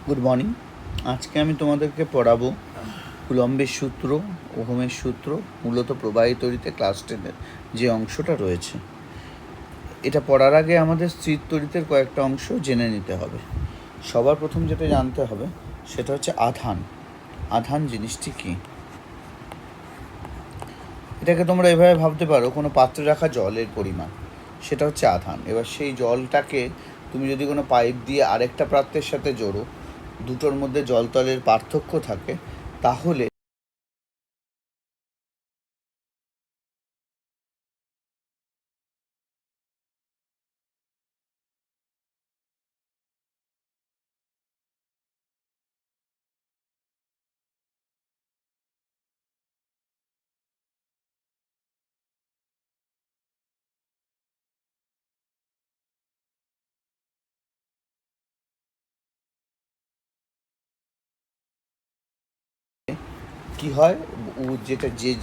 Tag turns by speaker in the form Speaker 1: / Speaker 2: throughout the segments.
Speaker 1: Good morning. আজকে আমি তোমাদেরকে পড়াবো কুলম্বের সূত্র, ওহমের সূত্র, মূলত প্রবাহী তড়িতে ক্লাস 10-এর যে অংশটা রয়েছে। এটা পড়ার আগে আমাদের স্থির তড়িতের কয়েকটা অংশ জেনে নিতে হবে। সবার প্রথম যেটা জানতে হবে সেটা হচ্ছে আধান। আধান জিনিসটি কী? এটাকে তোমরা এভাবে ভাবতে পারো, কোনো পাত্রে রাখা জলের পরিমাণ, সেটা হচ্ছে আধান। এবার সেই জলটাকে তুমি যদি কোনো পাইপ দিয়ে আরেকটা পাত্রের সাথে জোড়ো, দুটোর মধ্যে জলতলের পার্থক্য থাকে, তাহলে কি হয়,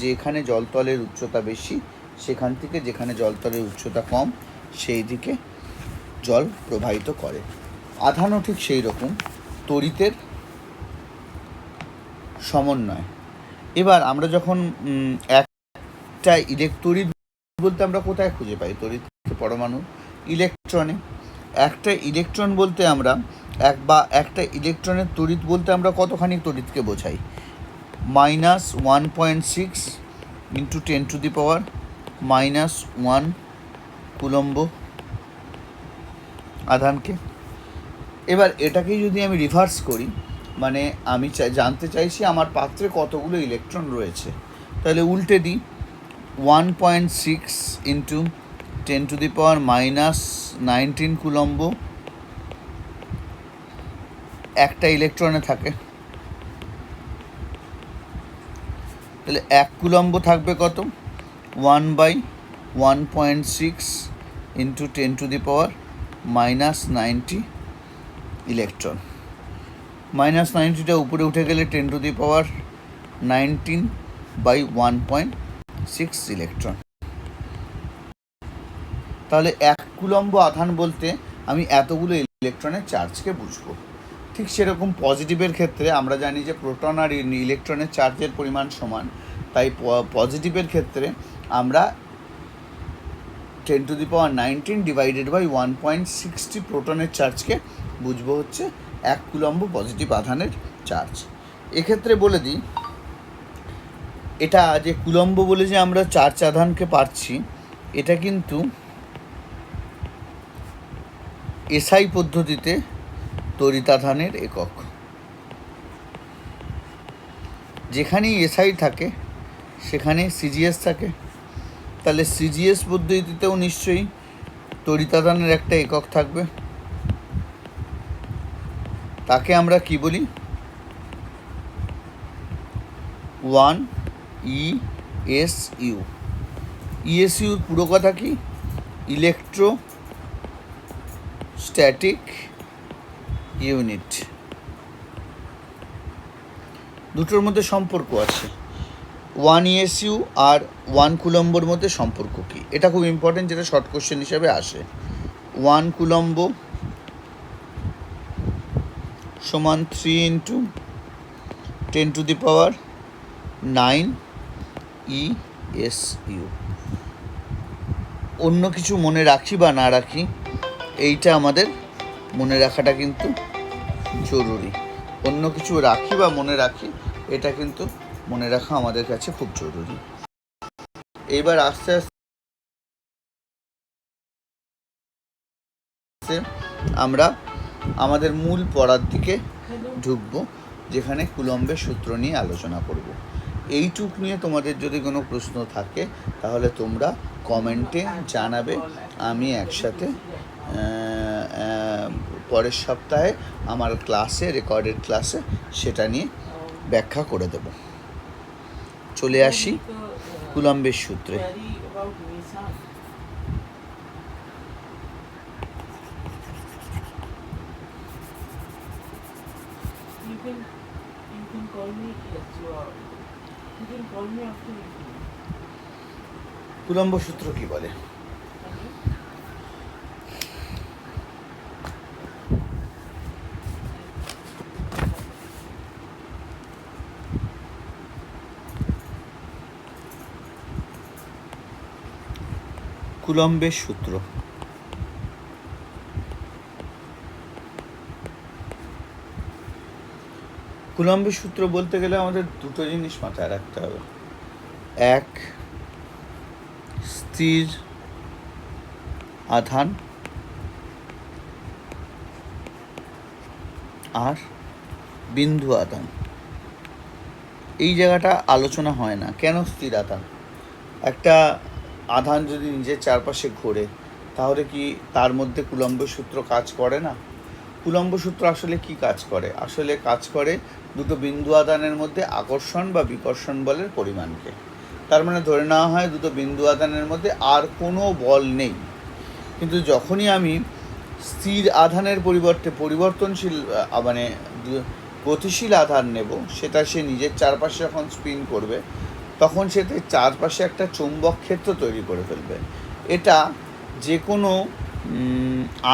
Speaker 1: যেখানে জলতলের উচ্চতা বেশি সেখান থেকে যেখানে জলতলের উচ্চতা কম সেই দিকে জল প্রবাহিত করে। আধানও ঠিক সেই রকম তড়িতের সমন্বয়। এবার আমরা যখন একটা তড়িৎ বলতে আমরা কোথায় খুঁজে পাই? তড়িৎ পরমাণু ইলেকট্রনে। একটা ইলেকট্রন বলতে আমরা একটা ইলেকট্রনের তড়িৎ বলতে আমরা কতখানি তড়িৎকে বোঝাই? -1.6 × 10⁻⁻1 কুলম্ব আধানকে। এবার এটাকেই যদি আমি রিভার্স করি, মানে আমি জানতে চাইছি আমার পাত্রে কতগুলো ইলেকট্রন রয়েছে, তাহলে উল্টে দিই, 1.6 × 10⁻⁻19 কুলম্ব একটা ইলেকট্রনে থাকে। তাহলে 1 কুলম্ব থাকবে কত? 1/1.6 × 10⁻⁻90 ইলেকট্রন। -90টা উপরে উঠে গেলে 10⁻19/1.6 ইলেকট্রন। তাহলে 1 কুলম্ব আধান বলতে আমি এতগুলো ইলেকট্রনের চার্জকে বুঝবো। ঠিক সেরকম পজিটিভের ক্ষেত্রে আমরা জানি যে প্রোটন আর ইলেকট্রনের চার্জের পরিমাণ সমান, তাই পজিটিভের ক্ষেত্রে আমরা 10⁻19/1.60 প্রোটনের চার্জকে বুঝবো হচ্ছে 1 কুলম্ব পজিটিভ আধানের চার্জ। এক্ষেত্রে বলে দিই, এটা যে কুলম্ব বলে যে আমরা চার্জ আধানকে পাচ্ছি, এটা কিন্তু এসআই পদ্ধতিতে তড়িতাধানের একক। যেখানেই এসআই থাকে সেখানে সিজিএস থাকে, তাহলে সিজিএস পদ্ধতিতেও নিশ্চয়ই তড়িতাধানের একটা একক থাকবে। তাকে আমরা কি বলি? 1 ESU। ইএসইউর পুরো কথা কি? Electrostatic unit. দুটোর মধ্যে সম্পর্ক আছে। 1 ESU আর 1 কুলম্বর মধ্যে সম্পর্ক কী? এটা খুব ইম্পর্টেন্ট, যেটা শর্ট কোশ্চেন হিসাবে আসে। 1 কুলম্ব সমান 3 × 10⁻9 ESU। অন্য কিছু মনে রাখি বা না রাখি, এইটা আমাদের মনে রাখাটা কিন্তু জরুরি। অন্য কিছু রাখি বা মনে রাখি, এটা কিন্তু মনে রাখা আমাদের কাছে খুব জরুরি। এইবার আস্তে আস্তে আমরা আমাদের মূল পড়ার দিকে ঢুকবো, যেখানে কুলম্বের সূত্র নিয়ে আলোচনা করব। এইটুক নিয়ে তোমাদের যদি কোনো প্রশ্ন থাকে তাহলে তোমরা কমেন্টে জানাবে। আমি একসাথে পরের সপ্তাহে আমার ক্লাসে, রেকর্ডেড ক্লাসে, সেটা নিয়ে ব্যাখ্যা করে দেব। চলে আসি কুলম্বের সূত্রে। কুলম্ব সূত্র কি বলে? কুলম্বের সূত্র। কুলম্বের সূত্র বলতে গেলে আমাদের দুটো জিনিস মাথায় রাখতে হবে। এক, স্থির আধান, আর বিন্দু আধান। এই জায়গাটা আলোচনা হয় না। কেন স্থির আধান? একটা আধান যদি নিজের চারপাশে ঘোরে তাহলে কি তার মধ্যে কুলম্ব সূত্র কাজ করে না? কুলম্ব সূত্র আসলে কি কাজ করে? আসলে কাজ করে দুটো বিন্দু আধানের মধ্যে আকর্ষণ বা বিকর্ষণ বলের পরিমাণকে। তার মানে ধরে নেওয়া হয় দুটো বিন্দু আধানের মধ্যে আর কোনো বল নেই। কিন্তু যখনই আমি স্থির আধানের পরিবর্তে পরিবর্তনশীল মানে গতিশীল আধান নেব, সেটা সে নিজের চারপাশে যখন স্পিন করবে তখন সেটা চারপাশে একটা চৌম্বক ক্ষেত্র তৈরি করে ফেলবে। এটা যে কোনো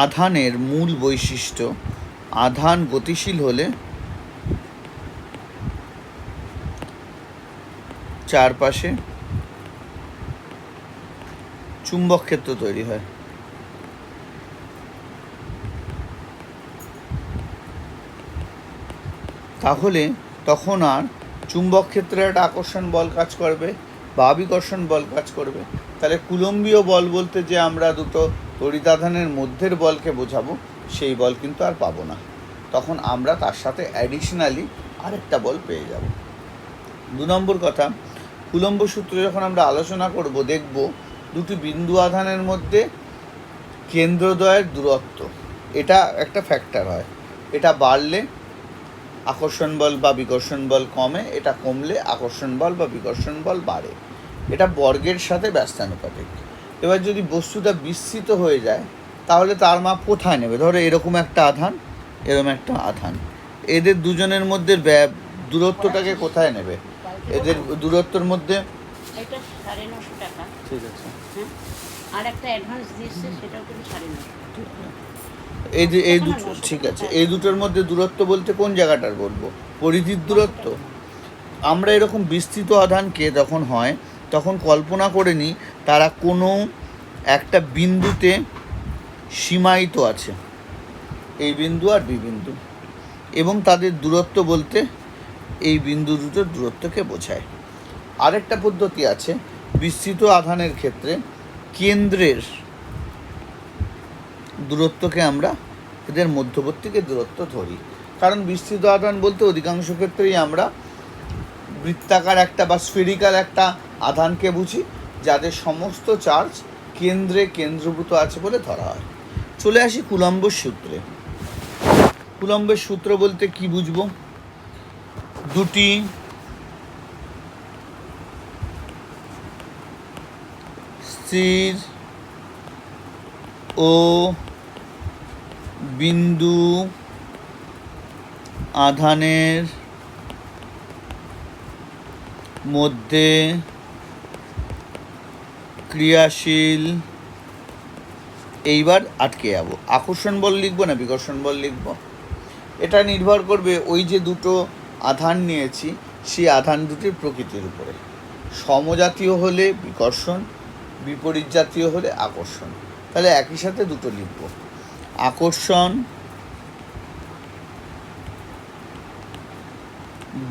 Speaker 1: আধানের মূল বৈশিষ্ট্য। আধান গতিশীল হলে চারপাশে চুম্বক ক্ষেত্র তৈরি হয়। তাহলে তখন আর চুম্বক ক্ষেত্রে একটা আকর্ষণ বল কাজ করবে বা বিকর্ষণ বল কাজ করবে। তাহলে কুলম্বীয় বল বলতে যে আমরা দুটো তড়িতাধানের মধ্যের বলকে বোঝাবো, সেই বল কিন্তু আর পাবো না। তখন আমরা তার সাথে অ্যাডিশনালি আরেকটা বল পেয়ে যাব। 2 নম্বর কথা, কুলম্ব সূত্র যখন আমরা আলোচনা করব দেখব দুটি বিন্দু আধানের মধ্যে কেন্দ্রদ্বয়ের দূরত্ব, এটা একটা ফ্যাক্টর হয়। এটা বাড়লে আকর্ষণ বল বা বিকর্ষণ বল কমে, এটা কমলে আকর্ষণ বল বা বিকর্ষণ বল বাড়ে। এটা বর্গের সাথে ব্যস্তানুপাতিক। এবার যদি বস্তুটা বিস্তৃত হয়ে যায় তাহলে তার মাপ কোথায় নেবে? ধরো এরকম একটা আধান, এরকম একটা আধান, এদের দুজনের মধ্যে দূরত্বটাকে কোথায় নেবে? এদের দূরত্বের মধ্যে
Speaker 2: এটা 950 টাকা।
Speaker 1: ঠিক আছে,
Speaker 2: আর একটা অ্যাডভান্স দিয়েছে, সেটাও কিন্তু 950।
Speaker 1: এই দুটো ঠিক আছে। এই দুটোর মধ্যে দূরত্ব বলতে কোন জায়গাটার বলবো? পরিধির দূরত্ব। আমরা এরকম বিস্তৃত আধানকে যখন হয় তখন কল্পনা করে নিই তারা কোনো একটা বিন্দুতে সীমায়িত আছে, এই বিন্দু আর বি বিন্দু, এবং তাদের দূরত্ব বলতে এই বিন্দু দুটোর দূরত্বকে বোঝায়। আরেকটা পদ্ধতি আছে, বিস্তৃত আধানের ক্ষেত্রে কেন্দ্রের দূরত্বকে আমরা এদের মধ্যবর্তীকে দূরত্ব ধরি। কারণ বিস্তৃত আধান বলতে অধিকাংশ ক্ষেত্রেই আমরা বৃত্তাকার একটা বা স্ফেরিক্যাল একটা আধানকে বুঝি, যাদের সমস্ত চার্জ কেন্দ্রে কেন্দ্রীভূত আছে বলে ধরা হয়। চলে আসি কুলম্বের সূত্রে। কুলম্বের সূত্র বলতে কি বুঝবো? দুটি স্থির ও বিন্দু আধানের মধ্যে ক্রিয়াশীল, এইবার আটকে যাবো, আকর্ষণ বল লিখবো না বিকর্ষণ বল লিখবো? এটা নির্ভর করবে ওই যে দুটো আধান নিয়েছি সেই আধান দুটির প্রকৃতির উপরে। সমজাতীয় হলে বিকর্ষণ, বিপরীত জাতীয় হলে আকর্ষণ। তাহলে একই সাথে দুটো লিখব। আকর্ষণ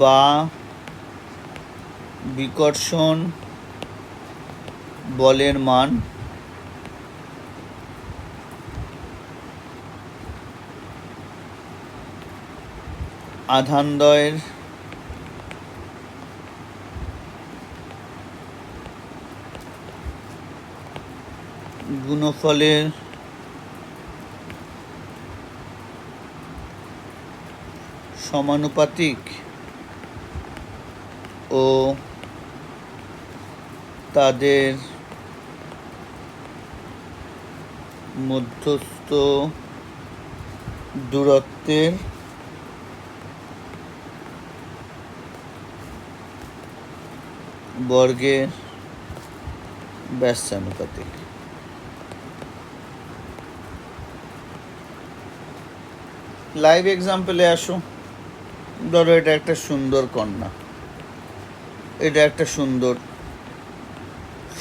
Speaker 1: বা বিকর্ষণ বলের মান আধানদ্বয়ের গুণফলের সমানুপাতিক ও তাদের মধ্যস্থ দূরত্বের বর্গের ব্যস্তানুপাতিক। লাইভ এক্সাম্পলে আসো। ধরো এটা একটা সুন্দর কন্যা, এটা একটা সুন্দর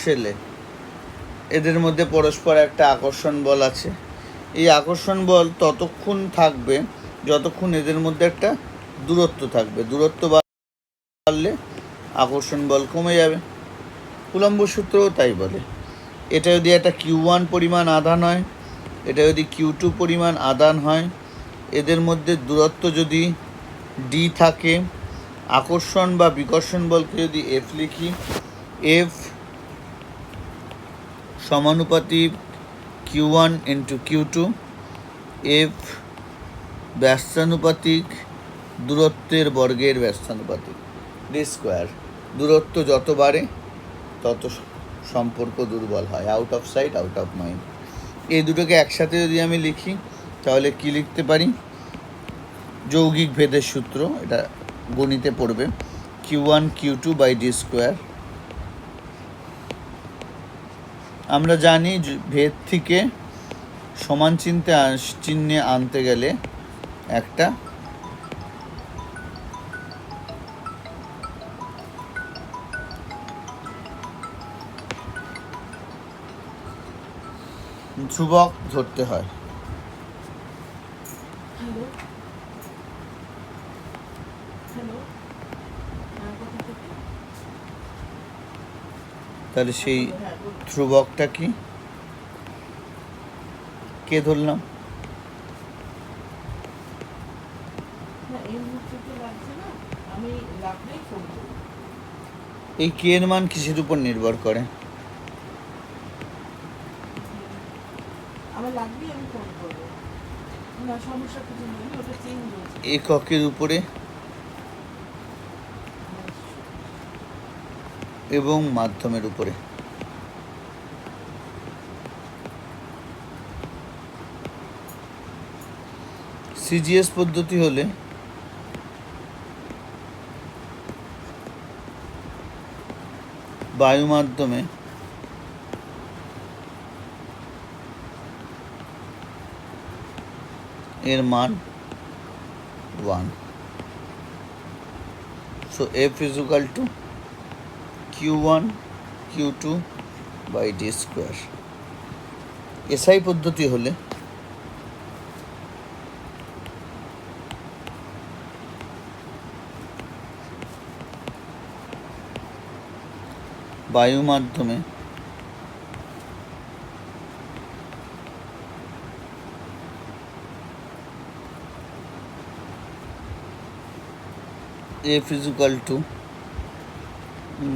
Speaker 1: ছেলে, এদের মধ্যে পরস্পর একটা আকর্ষণ বল আছে। এই আকর্ষণ বল ততক্ষণ থাকবে যতক্ষণ এদের মধ্যে একটা দূরত্ব থাকবে। দূরত্ব বাড়লে আকর্ষণ বল কমে যাবে। কুলম্ব সূত্রও তাই বলে। এটা যদি একটা Q1 পরিমাণ আধান হয়, এটা যদি Q2 পরিমাণ আধান হয়, এদের মধ্যে দূরত্ব যদি d থাকে, আকর্ষণ বা বিকর্ষণ বলকে যদি F লিখি, F সমানুপাতিক Q1 ইন্টু Q2, F ব্যস্তানুপাতিক দূরত্বের বর্গের ব্যস্তানুপাতিক, ডি স্কোয়ার। দূরত্ব যত বাড়ে তত সম্পর্ক দুর্বল হয়, out of sight out of mind. এই দুটোকে একসাথে যদি আমি লিখি তাহলে কি লিখতে পারি? যৌগিক ভেদের সূত্র, এটা গণিতে পড়বে, Q1 Q2 by D square. আমরা জানি ভেদ থেকে সমান চিহ্নে আনতে গেলে একটা ধ্রুবক ধরতে হয়। তাহলে সেই ধ্রুবকটা কি? কে ধরলাম? এই কে এর মান কিসের উপর নির্ভর করে? এককের উপরে এবং মাধ্যমের উপরে। সিজিএস পদ্ধতি হলে বায়ু মাধ্যমে এর মান 1। So F is equal to Q1 Q2 by d square। SI পদ্ধতি হলে বায়ু মাধ্যমে F is equal to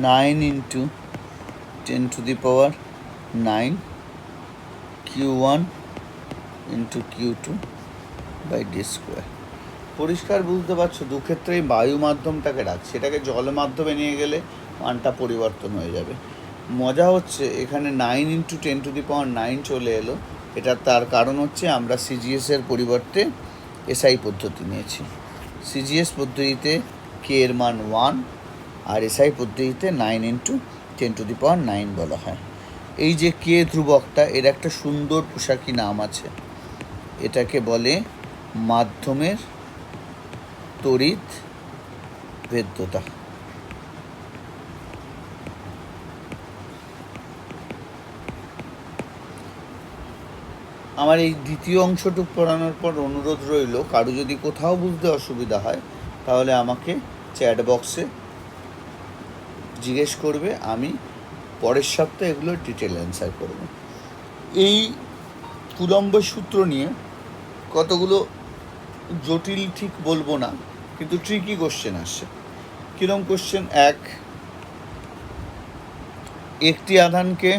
Speaker 1: 9 into 10 to the power 9 Q1 into Q2 by d square। পরিষ্কার বুঝতে পারছো, দুক্ষেত্রেই বায়ু মাধ্যমটাকে রাখছি, সেটাকে জল মাধ্যমে নিয়ে গেলে মানটা পরিবর্তন হয়ে যাবে। মজা হচ্ছে এখানে 9 into 10 to the power 9 চলে এলো। এটা তার কারণ হচ্ছে আমরা সিজিএসের পরিবর্তে এসআই পদ্ধতি নিয়েছি। সিজিএস পদ্ধতিতে কে এর মান 1 আর এসআই পদ্ধতিতে 9 into 10 to the power 9 বলা হয়। এই যে কে ধ্রুবকটা, এর একটা সুন্দর পোশাকি নাম আছে, এটাকে বলে মাধ্যমের তড়িৎ ভেদ্যতা। আমার এই দ্বিতীয় অংশটুক পড়ানোর পর অনুরোধ রইল, কারো যদি কোথাও বুঝতে অসুবিধা হয় তাহলে আমাকে চ্যাট বক্সে জিজ্ঞেস করবে, আমি পরের সপ্তাহে এগুলোর ডিটেল অ্যান্সার করব। এই কুলম্ব সূত্র নিয়ে কতগুলো জটিল ঠিক বলবো না, কিন্তু ট্রিকি কোশ্চেন আসছে। কিরম কোশ্চেন? একটি আধানকে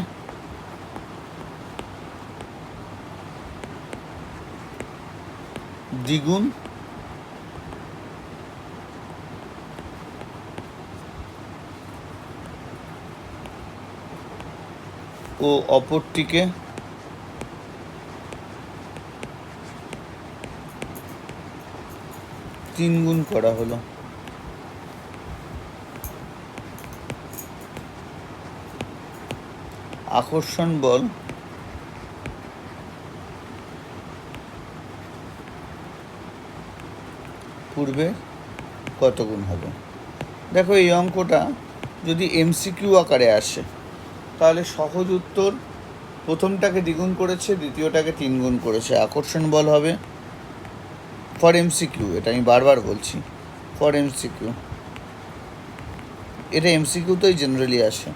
Speaker 1: দ্বিগুণ ও অপরটিকে তিন গুণ করা হলো। আকর্ষণ বল পূর্বে কত গুণ হবে? দেখো এই অঙ্কটা যদি এমসিকিউ আকারে আসে তাহলে সহজ উত্তর প্রথমটাকে দ্বিগুণ করেছে, দ্বিতীয়টাকে 3 গুণ করেছে। আকর্ষণ বল হবে ফর এমসিকিউ, এটা আমি বারবার বলছি, ফর এমসিকিউ, এটা এমসিকিউতেই জেনারেলি আসে।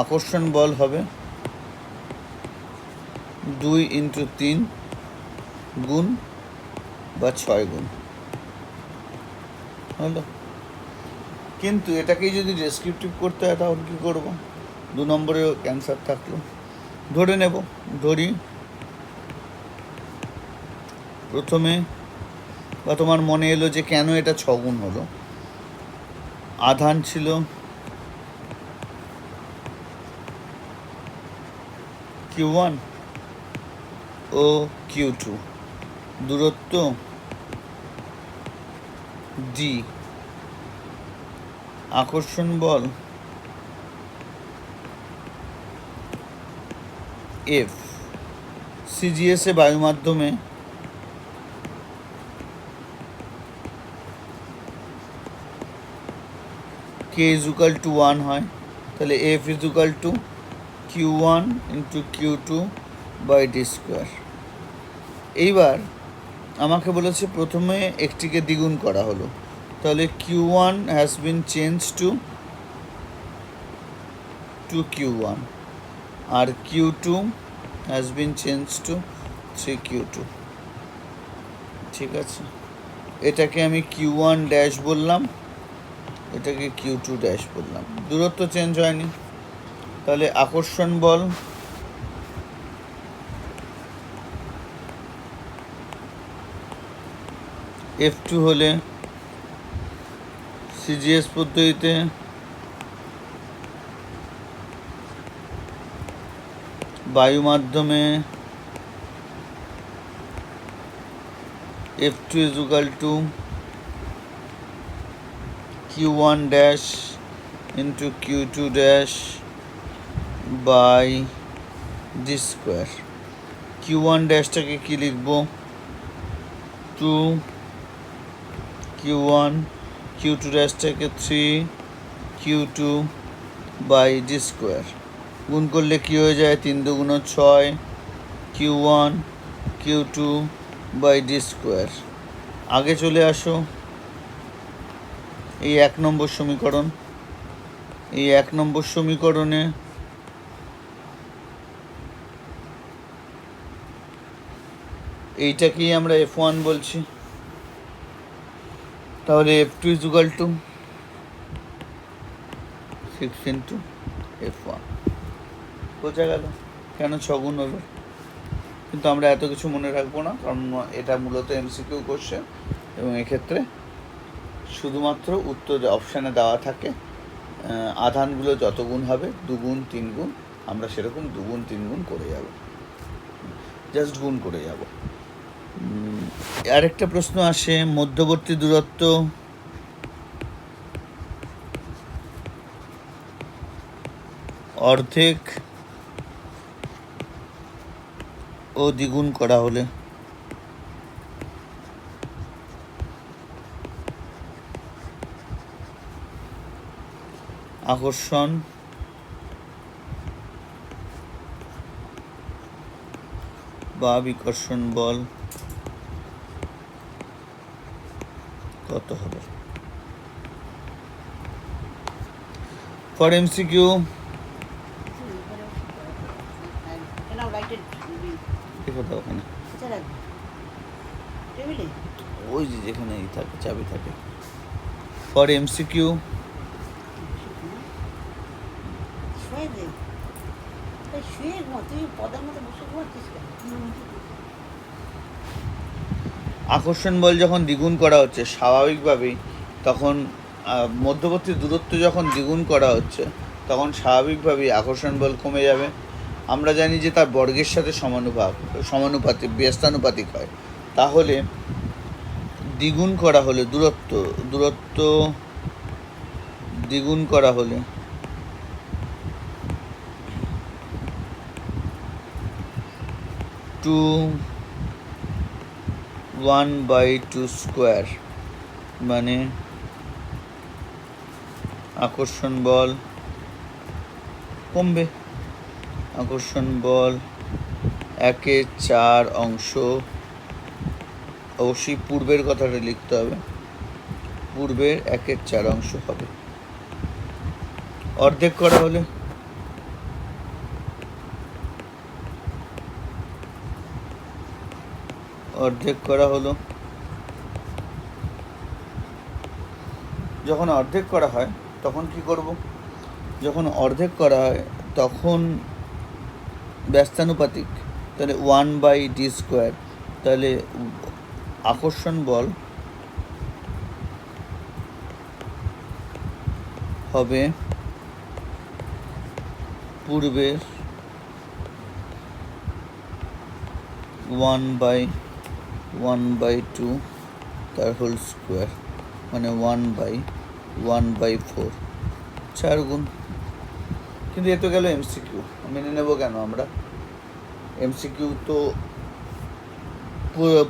Speaker 1: আকর্ষণ বল হবে 2 × 3 গুণ বা 6 গুণ, হলো। কিন্তু এটাকেই যদি ডেসক্রিপটিভ করতে হয় তাহলে কী করবো? 2 নম্বরেও ক্যান্সার থাকলো, ধরে নেব। ধরি প্রথমে, বা তোমার মনে এলো যে কেন এটা 6 গুণ হলো। আধান ছিল Q1 ও Q2, দূরত্ব D, আকর্ষণ বল F, CGS এ বায়ু মাধ্যমে K = 1 হয়, তাহলে F = Q1 × Q2 / d²। এইবার আমাকে বলেছে প্রথমে একটিকে দ্বিগুণ করা হলো, তাহলে Q1 has been change to Q1 আর Q2 has been change to 3Q2। ঠিক আছে, এটাকে আমি Q1 ড্যাশ বললাম, এটাকে Q2 ড্যাশ বললাম, দূরত্ব চেঞ্জ হয়নি। তাহলে আকর্ষণ বল F2 হলে CGS পদ্ধতিতে বায়ু মাধ্যমে F2 = Q1 dash × Q2 dash / d²। Q1 ড্যাশটাকে কি লিখব? 2 Q1, Q2 ড্যাশটাকে 3 Q2 / d²। গুণ করলে কী হয়ে যায়? 3 × 2 = 6 Q1 Q2 / d²। আগে চলে আসো, এই 1 নম্বর সমীকরণ, এই 1 নম্বর সমীকরণে এইটাকেই আমরা F1 বলছি, তাহলে F2 = 6 × F1। বোঝা গেল কেন 6 গুণ হলো। কিন্তু আমরা এত কিছু মনে রাখবো না, কারণ এটা মূলত এমসিকিউ কোশ্চেন, এবং এক্ষেত্রে শুধুমাত্র উত্তর অপশানে দেওয়া থাকে আধানগুলো যত গুণ হবে 2 গুণ 3 গুণ, আমরা সেরকম 2 গুণ 3 গুণ করে যাব, জাস্ট গুণ করে যাব। আরেকটা প্রশ্ন আসে, মধ্যবর্তী দূরত্ব অর্ধেক ও দ্বিগুণ করা হলে আকর্ষণ বা বিকর্ষণ বল কত হবে? ফর এমসিকিউ দেখো তো ওখানে, ওই যে যেখানে এই থাকে চাবি থাকে। ফর এমসিকিউ আকর্ষণ বল যখন দ্বিগুণ করা হচ্ছে স্বাভাবিকভাবেই, তখন মধ্যবর্তী দূরত্ব যখন দ্বিগুণ করা হচ্ছে তখন স্বাভাবিকভাবেই আকর্ষণ বল কমে যাবে। আমরা জানি যে তার বর্গের সাথে সমানুপাতিক ব্যস্তানুপাতিক হয়। তাহলে দ্বিগুণ করা হলে দূরত্ব দ্বিগুণ করা হলে টু 1/2² মানে আকর্ষণ বল কমবে। আকর্ষণ বল 1/4 অংশ, অবশ্যই পূর্বের কথাটা লিখতে হবে, পূর্বের 1/4 অংশ হবে। অর্ধেক করা হলে অর্ধেক করা হলো, যখন অর্ধেক করা হয় তখন কি করব? যখন অর্ধেক করা হয় তখন ব্যস্তানুপাতিক, তাহলে 1/d², তাহলে আকর্ষণ বল হবে পূর্বের 1/1/2 তার হোল স্কোয়ার, মানে 1/1/4, 4 গুণ। কিন্তু এ তো গেল এমসিকিউ, মেনে নেব কেন আমরা? এমসিকিউ তো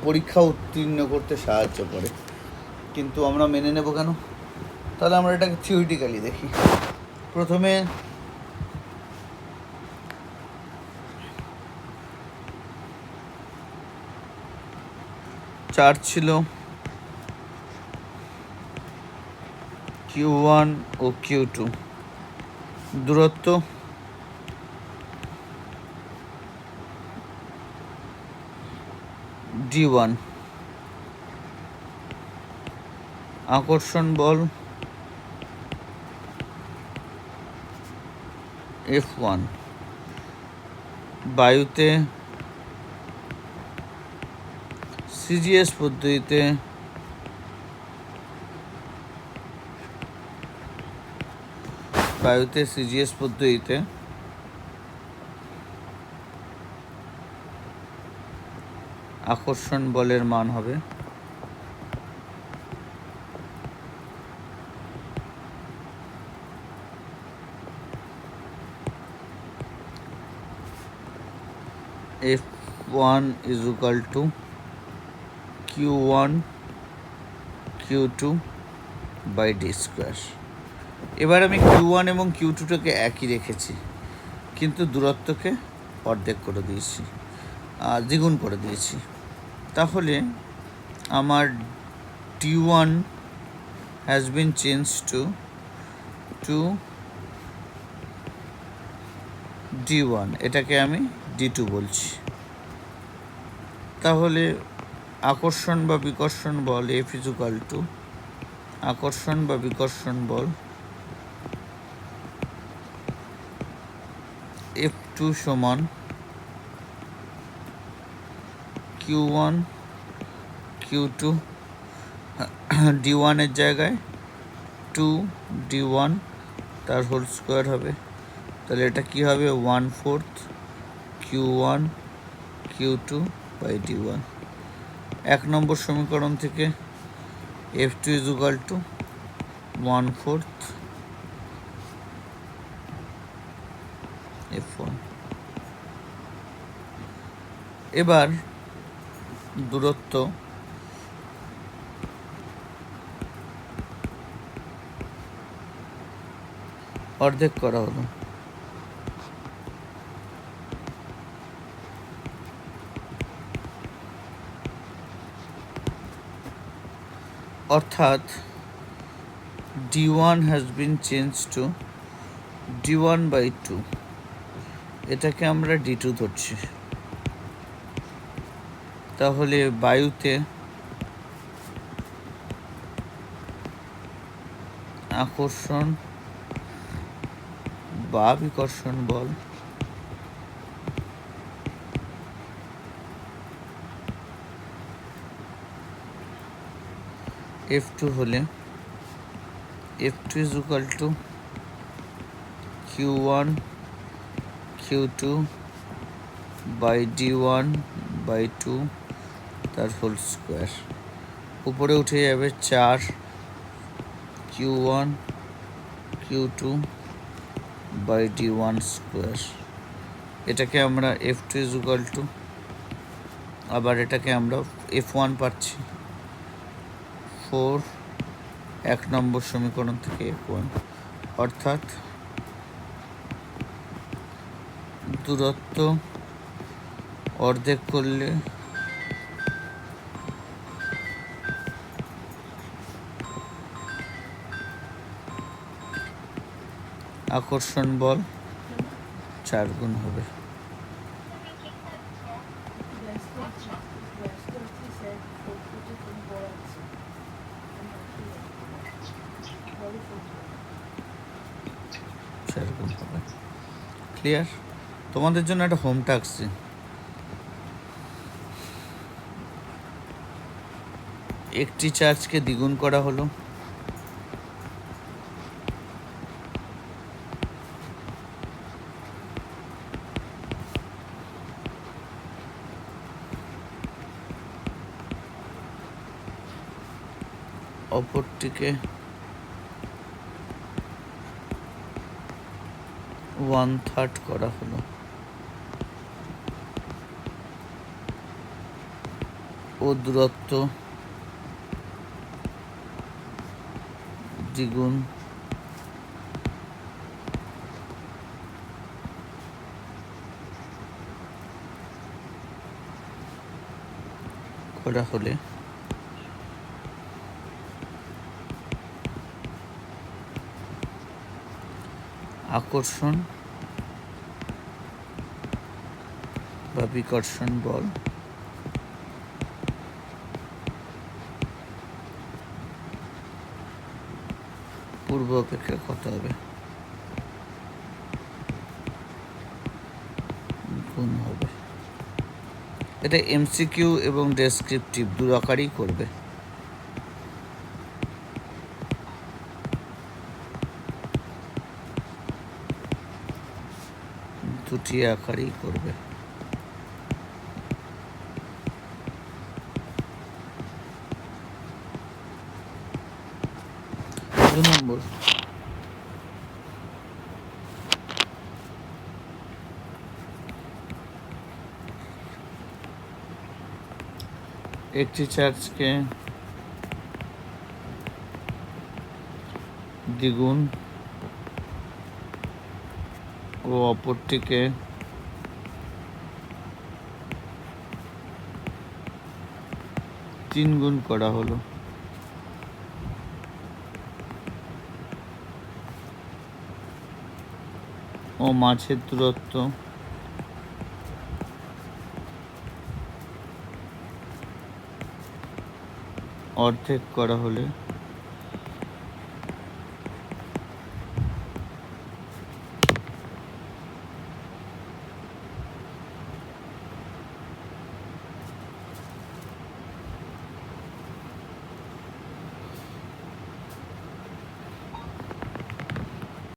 Speaker 1: পরীক্ষা উত্তীর্ণ করতে সাহায্য করে, কিন্তু আমরা মেনে নেব কেন? তাহলে আমরা এটাকে থিওরিটিক্যালি দেখি। প্রথমে চার্জ ছিল Q1 ও Q2, দূরত্ব D1, আকর্ষণ বল F1, বায়ুতে সিজিএস পদ্ধতিতে আকর্ষণ বলের মান হবে F1 = Q1 Q2/d²। এবার আমি Q1 এবং Q2টাকে একই রেখেছি, কিন্তু দূরত্বকে অর্ধেক করে দিয়েছি, দ্বিগুণ করে দিয়েছি। তাহলে আমার D1 has been changed to D1, এটাকে আমি D2 বলছি। তাহলে আকর্ষণ বা বিকর্ষণ বল F = আকর্ষণ বা বিকর্ষণ বল F2 সমান Q1 Q2, D1 এর জায়গায় 2D1 তার হোল স্কোয়ার হবে। তাহলে এটা কি হবে? 1/4 Q1 Q2/d1। 1 নম্বর সমীকরণ থেকে F2 = 1/4 F1। এবার দূরত্ব অর্ধেক করা হলো, অর্থাৎ D1 has been changed to D1/2, এটাকে আমরা D2 ধরছি। তাহলে বায়ুতে আকর্ষণ বা বিকর্ষণ বল F2 হলে F2 = Q1 Q2/d1/2 তার হোল স্কোয়ার। উপরে উঠে যাবে 4 Q1 Q2/d1²। এটাকে আমরা F2 = আবার এটাকে আমরা F1 পাচ্ছি 4 1 নম্বর সমীকরণ থেকে F1, অর্থাৎ দূরত্ব অর্ধেক করলে আকর্ষণ বল 4 গুণ হবে। ক্লিয়ার? তোমাদের জন্য একটা হোম টাস্ক, একটি চার্জকে দ্বিগুণ করা হলো, অপরটিকে 1/3 করা হলো, ও দূরত্ব দ্বিগুণ করা হলে আকর্ষণ বা বিকর্ষণ বল পূর্ব অপেক্ষা কত হবে? গুণ হবে। এটা এমসিকিউ এবং ডেসক্রিপটিভ দু আকারই করবে। দুটি আকারই করবে। 2 নম্বর, একটি চার্জকে দ্বিগুণ ও অপরটিকে 3 গুণ করা হলো, ও মাঝের দূরত্ব অর্ধেক করা হলে